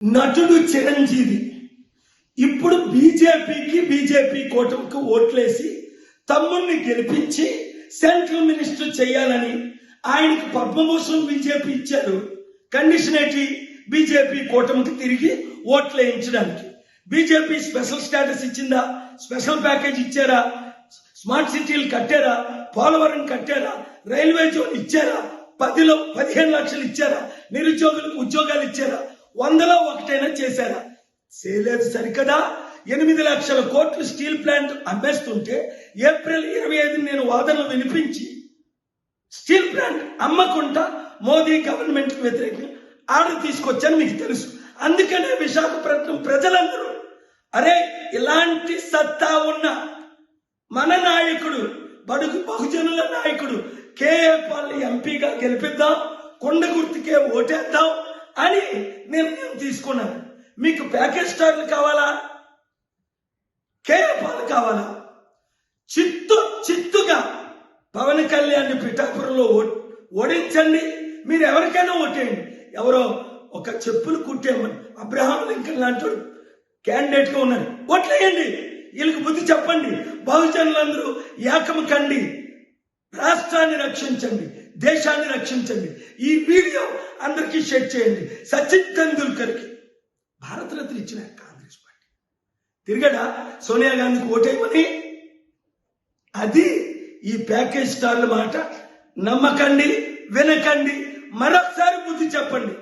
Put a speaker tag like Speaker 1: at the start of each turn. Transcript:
Speaker 1: నటుడు చిరంజీవి ఇప్పుడు బీజేపీ కూటమికి ఓట్లేసి తమ్ముడిని గెలిపించి సెంట్రల్ మినిస్టర్ చేయాలని ఆయనకు పద్మభూషణం బీజేపీ ఇచ్చారు. కండిషన్ ఏంటి? బీజేపీ కూటమికి తిరిగి ఓట్లు వేయించడానికి. బీజేపీ స్పెషల్ స్టేటస్ ఇచ్చిందా? స్పెషల్ ప్యాకేజ్ ఇచ్చారా? స్మార్ట్ సిటీలు కట్టారా? పోలవరం కట్టారా? రైల్వే జోన్ ఇచ్చారా? 10లో 15 లక్షలు ఇచ్చారా? నిరుద్యోగులకు ఉద్యోగాలు ఇచ్చారా? 100లో 1 చేశారా? చేయలేదు. సరికదా 8 లక్షల కోట్లు స్టీల్ ప్లాంట్ అమ్మేస్తుంటే ఏప్రిల్ 25 నేను వాదనలు వినిపించి స్టీల్ ప్లాంట్ అమ్మకుండా మోదీ గవర్నమెంట్ వ్యతిరేకంగా ఆర్డర్ తీసుకొచ్చాను, మీకు తెలుసు. అందుకనే విశాఖపట్నం ప్రజలందరూ అరే ఇలాంటి సత్తా ఉన్న మన నాయకుడు, బడుగు బహుజనుల నాయకుడు కేఏ పాల్ ఎంపీగా గెలిపిద్దాం, కొండ గుర్తుకే ఓటేద్దాం అని నిర్ణయం తీసుకున్నాను. మీకు ప్యాకేజ్ స్టార్లు కావాలా? కేఏ పాల్ కావాలా? చిత్తుగా పవన్ కళ్యాణ్ పిఠాపురంలో ఓడించండి. మీరు ఎవరికైనా ఓటేయండి. ఎవరో ఒక చెప్పులు కుట్టేమని అబ్రహాం లింకన్ లాంటి క్యాండిడేట్ గా ఉన్నారు, ఓట్లేయండి. వీళ్ళకి బుద్ధి చెప్పండి. బహుజనులందరూ ఏకం కండి, రాష్ట్రాన్ని రక్షించండి, దేశాన్ని రక్షించండి. ఈ వీడియో అందరికీ షేర్ చేయండి. సచిన్ తెండూల్కర్కి భారతరత్న ఇచ్చిన కాంగ్రెస్ పార్టీ తిరగడా సోనియా గాంధీకి ఓటేయమని? అది ఈ ప్యాకేజ్ స్టార్ల మాట. నమ్మకండి, వినకండి. మరొకసారి బుద్ధి చెప్పండి.